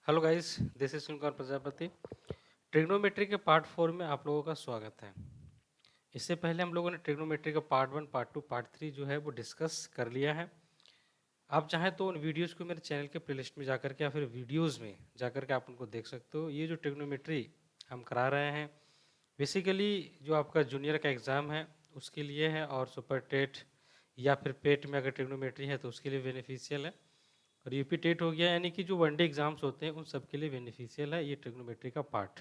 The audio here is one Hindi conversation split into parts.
हेलो गाइस, दिस इज सुनकर प्रजापति। ट्रिग्नोमेट्री के पार्ट 4 में आप लोगों का स्वागत है। इससे पहले हम लोगों ने ट्रिग्नोमेट्री का पार्ट 1, पार्ट 2, पार्ट 3 जो है वो डिस्कस कर लिया है। आप चाहें तो उन वीडियोज़ को मेरे चैनल के प्लेलिस्ट में जाकर के या फिर वीडियोज़ में जाकर के आप उनको देख सकते हो। ये जो ट्रिग्नोमेट्री हम करा रहे हैं बेसिकली जो आपका जूनियर का एग्ज़ाम है उसके लिए है, और सुपर टेट या फिर पेट में अगर ट्रिग्नोमेट्री है तो उसके लिए बेनिफिशियल है। और यूपी टेट हो गया, यानी कि जो वनडे एग्जाम्स होते हैं उन सब के लिए बेनिफिशियल है ये ट्रिग्नोमेट्री का पार्ट।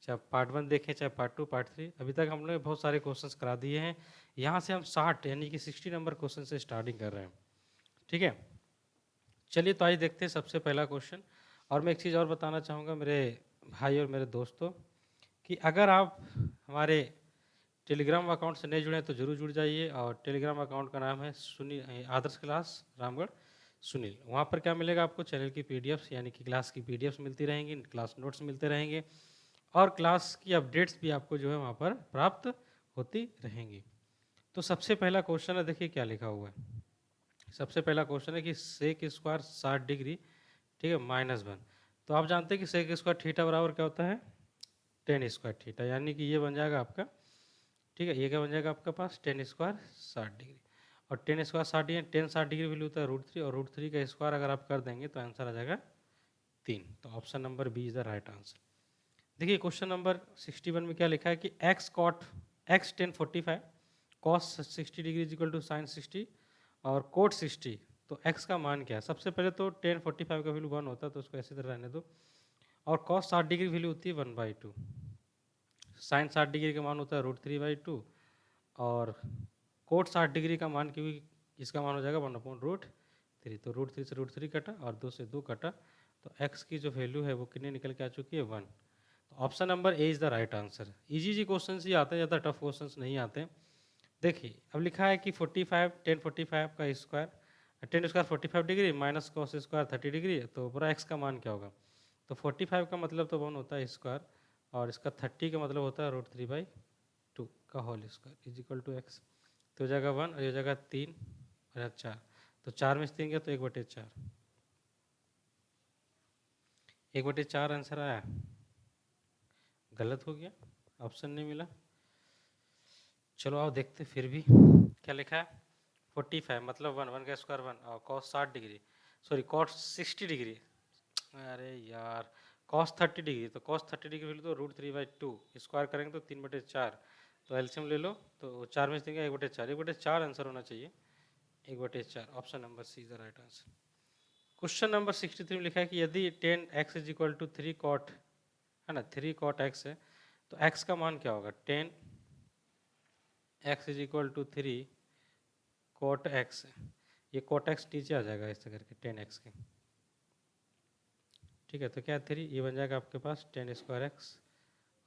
चाहे पार्ट 1 देखें, चाहे पार्ट 2, पार्ट 3, अभी तक हम लोग ने बहुत सारे क्वेश्चंस करा दिए हैं। यहाँ से हम 60 यानी कि 60 नंबर क्वेश्चन से स्टार्टिंग कर रहे हैं। ठीक है, चलिए तो आइए देखते हैं सबसे पहला क्वेश्चन। और मैं एक चीज़ और बताना चाहूँगा मेरे भाई और मेरे दोस्तों कि अगर आप हमारे टेलीग्राम अकाउंट से नहीं जुड़े हैं तो जरूर जुड़ जाइए। और टेलीग्राम अकाउंट का नाम है सुनील आदर्श क्लास रामगढ़ सुनील। वहाँ पर क्या मिलेगा आपको? चैनल की पीडीएफ्स यानी कि क्लास की पीडीएफ्स मिलती रहेंगी, क्लास नोट्स मिलते रहेंगे, और क्लास की अपडेट्स भी आपको जो है वहाँ पर प्राप्त होती रहेंगी। तो सबसे पहला क्वेश्चन है, देखिए क्या लिखा हुआ है। सबसे पहला क्वेश्चन है कि सेक स्क्वायर 60 डिग्री, ठीक है, -1। तो आप जानते हैं कि सेक स्क्वायर थीटा बराबर क्या होता है? 10 स्क्वायर थीटा, यानी कि ये बन जाएगा आपका, ठीक है, ये क्या बन जाएगा आपके पास? 10 स्क्वायर 60 डिग्री। और 10 स्क्वायर 60 डिग्री, 10 60 डिग्री वैल्यू होता है √3, और √3 का स्क्वायर अगर आप कर देंगे तो आंसर आ जाएगा 3। तो option number B is the right answer. देखिए क्वेश्चन नंबर 61 में क्या लिखा है कि X cot X 1045 cos 60 degree is equal to sine 60 और कोट 60। तो एक्स का मान क्या है? सबसे पहले तो 1045 का वैल्यू 1 होता है तो उसको ऐसे तरह रहने दो। और कॉस 60 डिग्री वैल्यू होती है 1/2। साइन 60 डिग्री का मान होता है √3/2। और कोट 60 डिग्री का मान, क्योंकि इसका मान हो जाएगा 1/√3। तो √3 से √3 कटा और 2 से 2 कटा, तो x की जो वैल्यू है वो कितनी निकल के आ चुकी है? 1। तो option number A is the right answer. Easy जी क्वेश्चन ही आते हैं, ज़्यादा टफ क्वेश्चन नहीं आते। देखिए अब लिखा है कि 1045 का square 10 square 45 degree minus cos square 30 degree, तो पूरा एक्स का मान क्या होगा? तो 45 का मतलब तो 1 होता है स्क्वायर, और इसका 30 का मतलब होता है √3/2 का whole square is equal to X. तो हो जाएगा 1 और ये जगह 3 और यहाँ 4। तो 4 में से 3 गया तो 1/4, 1/4 आंसर आया। गलत हो गया, ऑप्शन नहीं मिला। चलो आओ देखते फिर भी क्या लिखा है। 45 मतलब 1 का स्क्वायर 1, और cos 60 degree, sorry cos 60 degree, अरे यार कॉस 30 डिग्री। तो कॉस 30 डिग्री वैल्यू तो √3/2, स्क्वायर करेंगे तो 3/4। तो एलसीएम ले लो, तो 4 में से 3 1/4, 1/4 आंसर होना चाहिए। 1/4, option number C is the right answer. Question number 63 में लिखा है कि यदि 10x is equal to 3 cot, है ना, 3 कॉट एक्स है, तो x का मान क्या होगा? 10x is equal to 3 cot X है। ये कॉट एक्स नीचे आ जाएगा ऐसे करके 10x के, ठीक है। तो क्या 3, ये बन जाएगा आपके पास 10 स्क्वायर x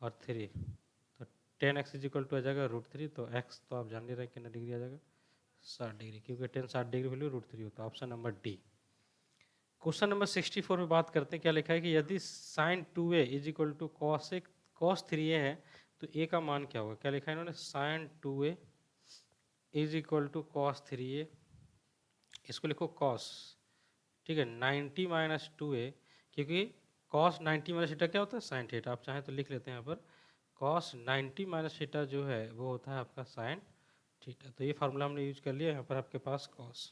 और 3। तो 10x इज इक्वल टू आ जाएगा √3। तो x तो आप जान ले रहे हैं कितना डिग्री आ जाएगा? 60 डिग्री, क्योंकि 10 60 डिग्री वैल्यू √3 होता है। Option number D. Question number 64 में बात करते हैं, क्या लिखा है कि यदि sine 2a is equal to cos 3a है, तो a का मान क्या होगा? क्या लिखा है इन्होंने? Sine 2a is equal to cos 3a, इसको लिखो कॉस, ठीक है, 90 - 2a, क्योंकि कॉस 90 - थीटा क्या होता है? Sine theta. आप चाहें तो लिख लेते हैं यहाँ पर, कॉस 90 - थीटा जो है वो होता है आपका साइन थीटा। तो ये फार्मूला हमने यूज कर लिया यहाँ पर आपके पास कॉस।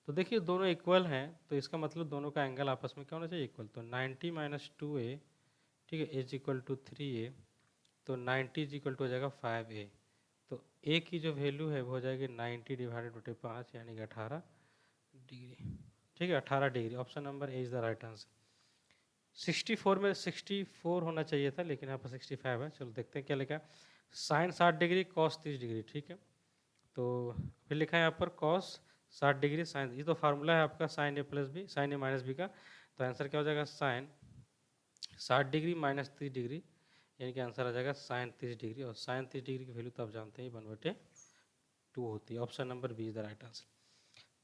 तो देखिए दोनों इक्वल हैं, तो इसका मतलब दोनों का एंगल आपस में क्या होना चाहिए? इक्वल। तो 90 - 2a, ठीक है, इज इक्वल टू 3a। तो 90 इज इक्वल टू हो जाएगा 5a। तो a की जो वैल्यू है वो हो जाएगी 90/5, यानी कि 18 डिग्री, ठीक है, 18 degree. Option number A is the right answer. 64 में 64 होना चाहिए था, लेकिन यहाँ पर 65 है। चलो देखते हैं क्या लिखा है। साइन 60 डिग्री कॉस 30 डिग्री, ठीक है। तो फिर लिखा है यहाँ पर कॉस 60 डिग्री साइन, ये तो फार्मूला है आपका साइन ए प्लस बी, साइन ए माइनस बी का। तो आंसर क्या हो जाएगा? साइन 60 डिग्री माइनस 30 डिग्री, यानी कि आंसर आ जाएगा साइन 30 डिग्री। और साइन 30 डिग्री की वैल्यू तो आप जानते हैं 1/2 होती है। Option number B is the right answer.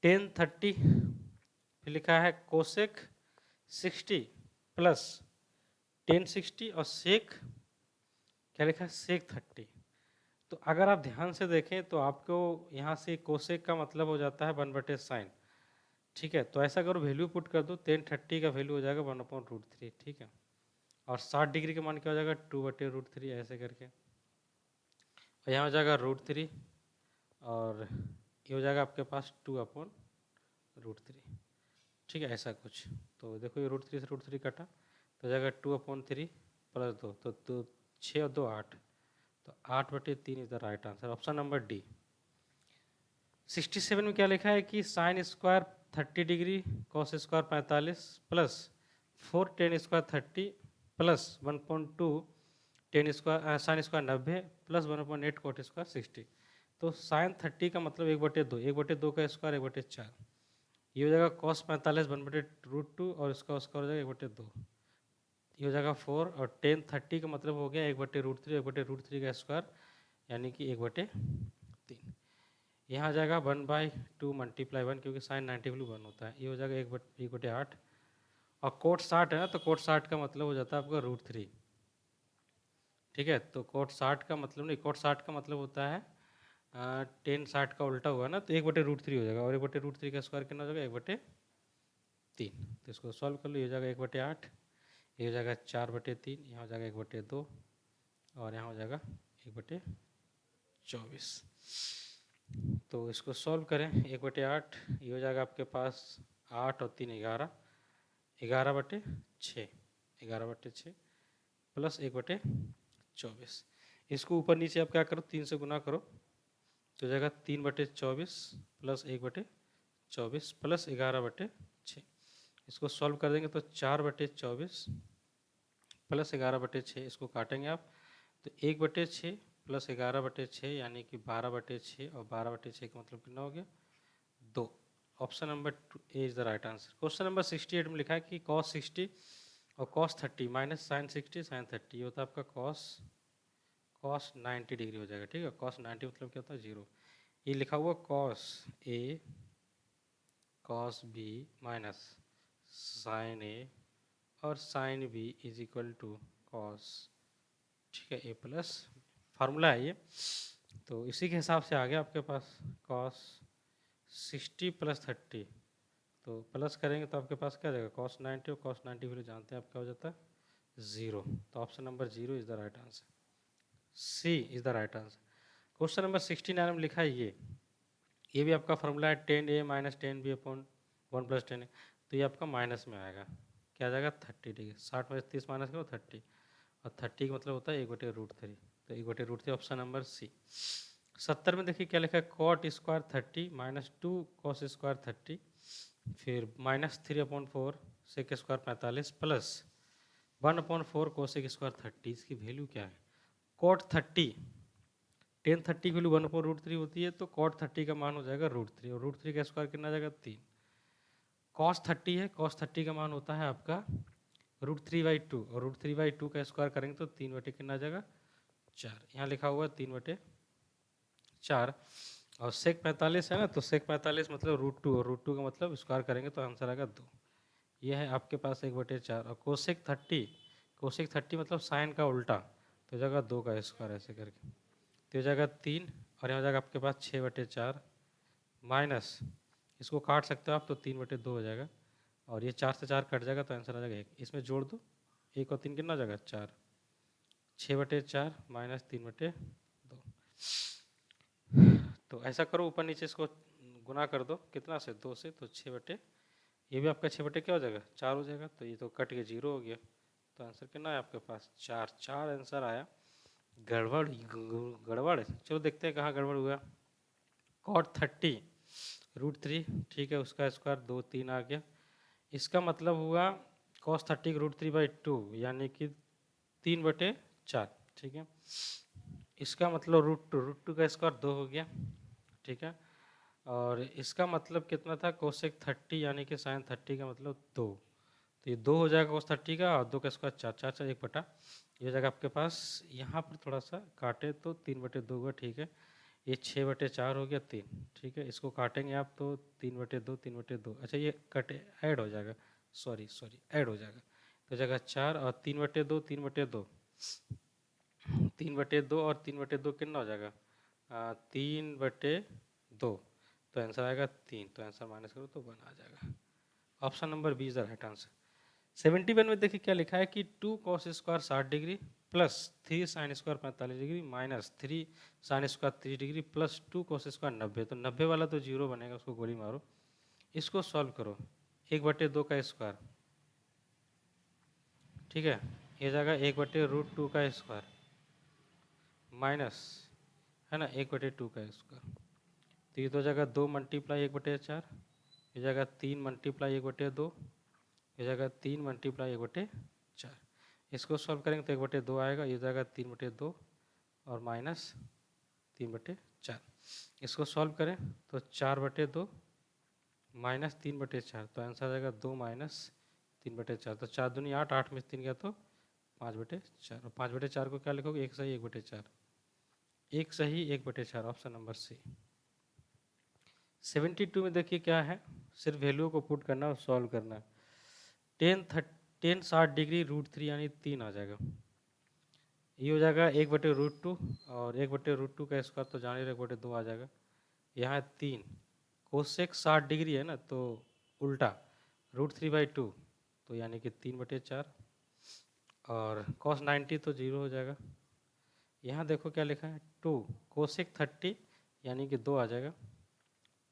10 30 फिर लिखा है कोसेक 60 प्लस 10 60 और सेक, क्या लिखा है? सेक 30। तो अगर आप ध्यान से देखें तो आपको यहाँ से कोसेक का मतलब हो जाता है 1/साइन, ठीक है, तो ऐसा करो वैल्यू पुट कर दो, 1030 का वैल्यू हो जाएगा 1/√3, ठीक है। और 60 डिग्री का मान क्या हो जाएगा 2/√3 ऐसे करके, और यहाँ हो जाएगा √3 और ये हो जाएगा आपके पास 2/√3, ठीक है, ऐसा कुछ। तो देखो ये √3 से √3 कटा तो हो जाएगा 2/3 प्लस 2, तो 6 और 2 8, तो 8/3 is the right answer, option number D. 67 में क्या लिखा है कि sine square 30 degree cos square 45 plus 4 tan square 30 plus 1.2 tan square sine square 90 plus 1/8 cot square 60। तो साइन 30 का मतलब 1/2, 1/2 का स्क्वायर 1/4, ये हो जाएगा कॉस 45 1/√2 और इसका स्क्वायर हो जाएगा 1/2, ये हो जाएगा 4, और टेन 30 का मतलब हो गया 1/√3, 1/√3 का स्क्वायर यानी कि 1/3। यहाँ आ जाएगा 1/2 मल्टीप्लाई 1, क्योंकि साइन 90 वैल्यू 1 होता है, ये हो जाएगा 1/8, और कोट 60 है ना, तो कोट 60 का मतलब हो जाता है आपका √3, ठीक है। तो कोट 60 का मतलब नहीं, कोट 60 का मतलब होता है टेन 60 का उल्टा हुआ ना, तो 1/√3 हो जाएगा, और 1/√3 का स्क्वायर कितना हो जाएगा 1/3। तो इसको सॉल्व कर लो, ये हो जाएगा 1/8, ये हो जाएगा 4/3, यहाँ हो जाएगा 1/2 और यहाँ हो जाएगा 1/24। तो इसको सॉल्व करें, 1/8 ये हो जाएगा आपके पास 8 और 3 11, 11/6, 11/6 प्लस 1/24। इसको ऊपर नीचे आप क्या करो 3 से गुना करो, तो हो जाएगा 3/24 प्लस 1/24 प्लस 11/6। इसको सॉल्व कर देंगे तो 4/24 प्लस 11/6, इसको काटेंगे आप तो 1/6 प्लस 11/6 यानी कि 12/6, और 12/6 का मतलब कितना हो गया 2। Option number A is the right answer. Question number 68 में लिखा है कि cos 60 और cos 30 माइनस साइन 60 साइन 30, ये होता है आपका cos 90 डिग्री हो जाएगा, ठीक है। cos 90 मतलब क्या होता है 0। ये लिखा हुआ cos A cos B minus sine A और sine B is equal to cos, ठीक है, A प्लस, फार्मूला है ये। तो इसी के हिसाब से आ गया आपके पास cos 60 प्लस 30, तो प्लस करेंगे तो आपके पास क्या जाएगा cos 90, और cos 90 वैल्यू जानते हैं आप क्या हो जाता है 0। तो option number 0 is the right answer, C is the right answer. Question number 69 में लिखा है ये भी आपका फार्मूला है 10A minus 10B upon 1 plus 10A, तो ये आपका माइनस में आएगा, क्या आ जाएगा 30 डिग्री, 60 में 30 माइनस करो 30, और 30 का मतलब होता है 1/√3, तो 1/√3 ऑप्शन नंबर सी। 70 में देखिए क्या लिखा है cot square 30 minus 2 cos square 30, फिर minus 3/4 sec square 45 plus 1/4 cosec square 30, इसकी वैल्यू क्या है कॉट 30, टेन 30 की वैल्यू 1/√3 होती है, तो कॉट 30 का मान हो जाएगा √3, और √3 का स्क्वायर कितना जाएगा 3। कॉस 30 है, कॉस 30 का मान होता है आपका √3/2, और √3/2 का स्क्वायर करेंगे तो 3 कितना आ जाएगा 4, यहाँ लिखा हुआ है 3/4, और सेक 45 है ना, तो सेक 45 मतलब √2, और √2 का मतलब स्क्वायर करेंगे तो आंसर आएगा 2। ये है आपके पास 1/4, और कोसेक 30 मतलब साइन का उल्टा, तो हो जाएगा 2 का स्क्वायर ऐसे करके, तो हो जाएगा 3, और यहाँ हो जाएगा आपके पास 6/4 माइनस, इसको काट सकते हो आप तो 3/2 हो जाएगा, और ये 4 से 4 कट जाएगा तो आंसर आ जाएगा 1, इसमें जोड़ दो 1 और 3 कितना हो जाएगा 4, 6/4 माइनस 3/2। तो ऐसा करो ऊपर नीचे इसको गुना कर दो कितना से 2 से, तो 6 ये भी आपका 6 क्या हो जाएगा 4 हो जाएगा, तो ये तो कट के 0 हो गया, तो आंसर कितना है आपके पास 4 आंसर आया। गड़बड़ गड़बड़, चलो देखते हैं कहाँ गड़बड़ हुआ। कॉट 30 √3, ठीक है, उसका स्क्वायर 2 3 आ गया, इसका मतलब हुआ cos 30 √3/2 यानी कि 3/4, ठीक है। इसका मतलब √2 का स्क्वायर 2 हो गया, ठीक है, और इसका मतलब कितना था कोसेक 30 यानी कि साइन 30 का मतलब 2, तो ये 2 हो जाएगा cos 30 का, और 2 का स्क्वायर 4 4 4 1 ये हो जाएगा आपके पास, यहाँ पर थोड़ा सा काटे तो 3/2 हुआ, ठीक है, ये 6/4 हो गया 3, ठीक है, इसको काटेंगे आप तो 3/2 3/2, अच्छा ये कटे ऐड हो जाएगा, सॉरी ऐड हो जाएगा, तो हो जाएगा 4, और 3/2 3/2 3/2 और 3/2 कितना हो जाएगा 3/2, तो आंसर आएगा 3, तो आंसर माइनस करो तो 1 आ जाएगा। Option number B is the right answer. 71 में देखिए क्या लिखा है कि 2 cos square 60 degree plus 3 sine square 45 degree minus 3 sine square 30 degree plus 2 cos square 90। तो 90 वाला तो जीरो बनेगा, उसको गोली मारो। इसको सॉल्व करो, 1/2 का स्क्वायर, ठीक है, ये जाएगा 1/√2 का स्क्वायर माइनस, है ना, 1/2 का स्क्वायर। तो ये तो जाएगा 2 मल्टीप्लाई 1/4, ये जाएगा 3 मल्टीप्लाई 1/2, ये जाएगा 3 मल्टीप्लाई 1/4। इसको सॉल्व करेंगे तो 1/2 आएगा, ये जाएगा 3/2 और माइनस 3/4। इसको सॉल्व करें तो 4/2 माइनस 3/4, तो आंसर आ जाएगा 2 माइनस 3/4। तो 4 दूनी 8, 8 में 3 गया तो 5/4। और 5/4 को क्या लिखोगे, 1 सही 1/4, 1 सही 1/4, ऑप्शन नंबर सी। 72 में देखिए क्या है, सिर्फ वैल्यू को पुट करना और सॉल्व करना। 10 60 डिग्री √3 यानी 3 आ जाएगा। ये हो जाएगा 1/√2 और 1/√2 का स्क्वायर तो जान ही 1/2 आ जाएगा। यहाँ 3 कोसेक 60 डिग्री है ना, तो उल्टा √3/2, तो यानी कि 3/4 और cos 90 तो 0 हो जाएगा। यहाँ देखो क्या लिखा है, 2 कोसेक 30 यानी कि 2 आ जाएगा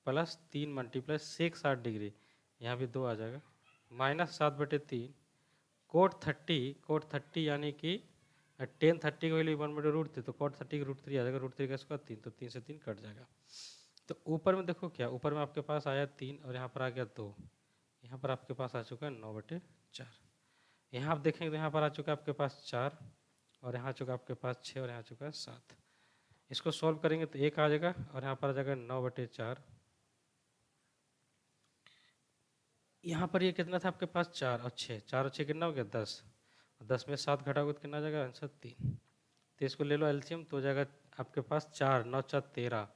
प्लस 3 मल्टीप्लस सेक 60 डिग्री, यहाँ भी 2 आ जाएगा माइनस 7/3 कोट 30 यानी कि 10 30 की वैल्यू 1/√3, तो कोट 30 की √3 आ जाएगा, √3 का स्क्वायर 3, तो 3 से 3 कट जाएगा। तो ऊपर में देखो क्या, ऊपर में आपके पास आया 3 और यहाँ पर आ गया 2, यहाँ पर आपके पास आ चुका है 9/4। यहाँ आप देखेंगे तो यहाँ पर आ चुका है आपके पास 4 और यहाँ आ चुका है आपके पास 6 और यहाँ आ चुका है 7। इसको सॉल्व करेंगे तो 1 आ जाएगा और यहाँ पर आ जाएगा 9/4। यहाँ पर ये कितना था आपके पास 4 और 6, 4 और 6 कितना हो गया 10, 10 में 7 घटाओगे तो कितना आ जाएगा आंसर 3। तो इसको ले लो एलसीएम, तो हो जाएगा आपके पास 4 9 4 13,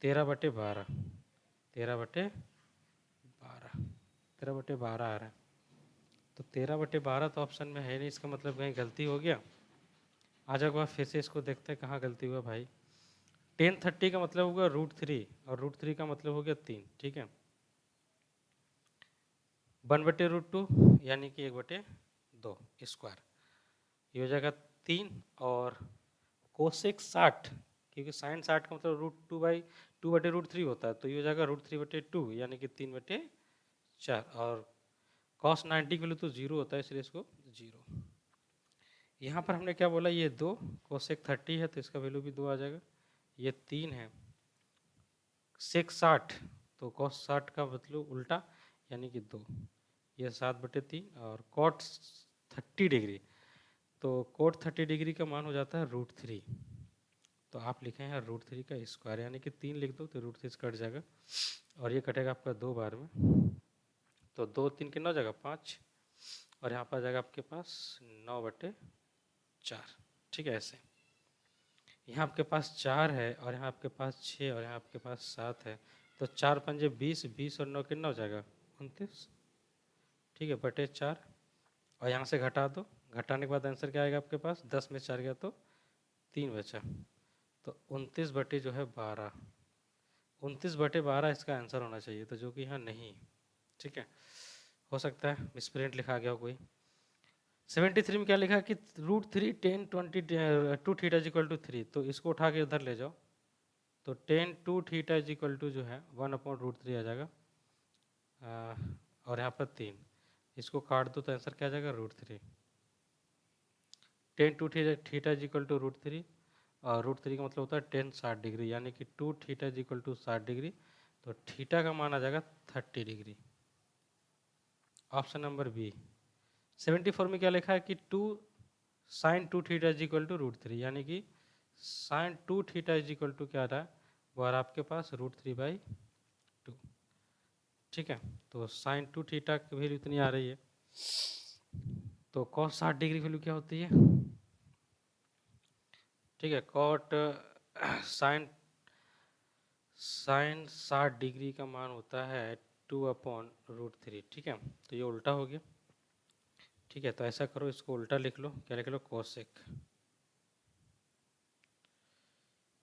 13/12, 13/12, 13/12 आ रहा है। तो 13/12 तो ऑप्शन में है नहीं, इसका मतलब कहीं गलती हो गया। आज एक बार फिर से इसको देखते हैं कहाँ गलती हुआ भाई। 10 30 का मतलब होगा √3 और √3 का मतलब हो गया 3, ठीक है। 1/√2 यानी कि 1/2 स्क्वायर, ये हो जाएगा 3 और कोसेक 60, क्योंकि साइन 60 का मतलब √2/√3 होता है, तो ये हो जाएगा √3/2 यानी कि 3/4 और cos 90 की वैल्यू तो 0 होता है, इसलिए इसको 0। यहाँ पर हमने क्या बोला, ये 2 कोसेक 30 है तो इसका वैल्यू भी 2 आ जाएगा, ये 3 है सेक 60, तो cos 60 का मतलब उल्टा यानी कि 2, ये 7/3 और cot 30 डिग्री, तो cot 30 डिग्री का मान हो जाता है √3, तो आप लिखें हैं √3 का स्क्वायर यानी कि 3 लिख दो तो √3 कट जाएगा और ये कटेगा आपका 2 बार में, तो 2 3 कितना हो जाएगा 5 और यहाँ पर आ जाएगा आपके पास 9/4, ठीक है। ऐसे यहाँ आपके पास 4 है और यहाँ आपके पास 6 और यहाँ आपके पास 7 है, तो 4 पंजे 20, 20 और 9 कितना हो जाएगा 29, ठीक है, /4 और यहाँ से घटा दो, घटाने के बाद आंसर क्या आएगा आपके पास, 10 में 4 गया तो 3 बचा, तो 29/12, 29/12 इसका आंसर होना चाहिए, तो जो कि यहाँ नहीं, ठीक है, हो सकता है मिसप्रिंट लिखा गया हो कोई। 73 में क्या लिखा कि √3 10 20 2 थीटा इज इक्वल टू 3, तो इसको उठा के इधर ले जाओ, तो 10 2 थीटा इज इक्वल टू जो है 1/√3 आ जाएगा और यहाँ पर 3, इसको काट दो तो आंसर क्या आ जाएगा √3। 10 2 थीटा इज इक्वल टू √3 और √3 का मतलब होता है 10 60 डिग्री यानी कि 2 theta is equal to 60 degree, तो थीटा का मान आ जाएगा 30 डिग्री, ऑप्शन नंबर बी। 74 में क्या लिखा है कि 2 sine 2 theta is equal to √3 यानी कि sine 2 theta is equal to क्या आ रहा है, वो आ रहा है आपके पास √3/2, ठीक है। तो साइन 2 थीटा की वैल्यू इतनी आ रही है, तो cos 60 डिग्री वैल्यू क्या होती है, ठीक है, कॉट साइन 60 डिग्री का मान होता है 2/√3, ठीक है, तो ये उल्टा हो गया, ठीक है। तो ऐसा करो, इसको उल्टा लिख लो, क्या लिख लो कोसेक,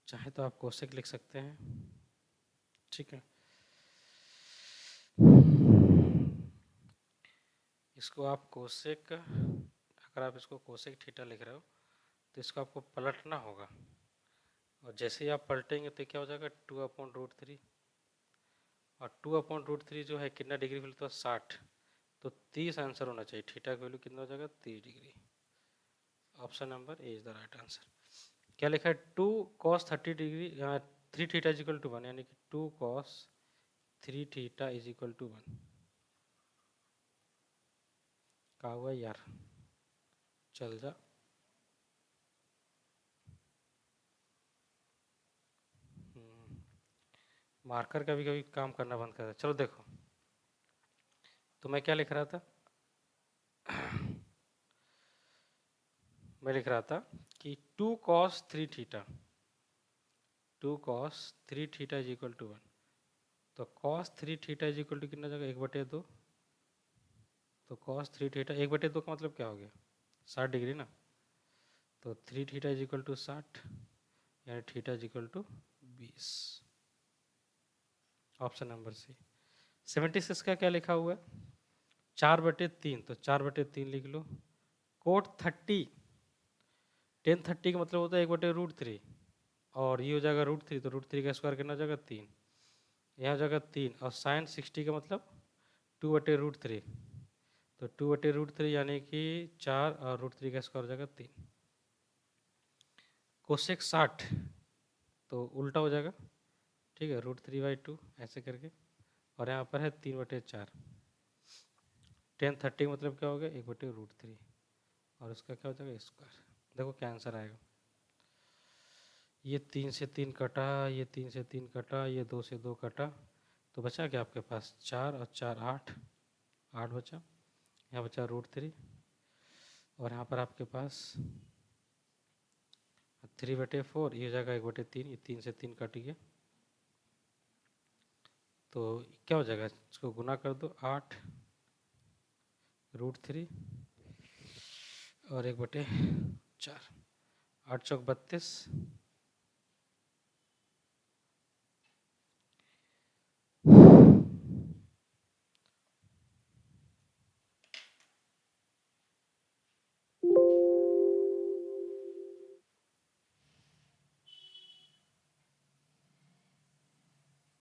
चाहे तो आप कोसेक लिख सकते हैं, ठीक है। इसको आप कोसेक, अगर आप इसको कोसेक थीटा लिख रहे हो तो इसको आपको पलटना होगा, और जैसे ही आप पलटेंगे तो क्या हो जाएगा 2/√3, और 2/√3 जो है कितना डिग्री वैल्यू तो 60, तो 30 आंसर होना चाहिए। थीटा का वैल्यू कितना हो जाएगा 30 degree. Option number A is the right answer. क्या लिखा है 2 cos 30 degree 3 theta is equal to 1, यानी कि 2 cos 3 theta is equal to 1। कहा हुआ यार, चल जा। मार्कर कभी कभी काम करना बंद कर दे। चलो देखो, तो मैं क्या लिख रहा था मैं लिख रहा था कि 2 cos 3 theta, 2 cos 3 theta is equal to 1। तो cos 3 theta is equal to कितना जगह 1/2, तो cos 3 थीटा 1/2 का मतलब क्या हो गया 60 डिग्री ना, तो 3 थीटा इज इक्वल टू 60, यानी theta is equal to 20। Option number C. 76 का क्या लिखा हुआ है 4/3, तो 4/3 लिख लो। कोट 30, टेन 30 का मतलब होता है 1/√3, और ये हो जाएगा √3, तो √3 का स्क्वायर कितना हो जाएगा 3, यहाँ हो जाएगा 3, और साइन 60 का मतलब 2/√3, तो 2/√3 यानी कि 4, और √3 का स्क्वायर हो जाएगा 3। कोसेक 60 तो उल्टा हो जाएगा, ठीक है, √3/2 ऐसे करके, और यहाँ पर है 3/4। टेन 30 मतलब क्या हो गया 1/√3, और उसका क्या हो जाएगा स्क्वायर। देखो क्या आंसर आएगा। ये 3 से 3 कटा, ये 3 से 3 कटा, ये 2 से 2 कटा, तो बचा क्या आपके पास 4 और 4 8, 8 बचा, यहाँ बचा √3, और यहाँ पर आपके पास 3/4, ये हो जाएगा 1/3, ये 3 से 3 कट गया, तो क्या हो जाएगा इसको गुना कर दो 8 √3 और 1/4, 8 चौक 32,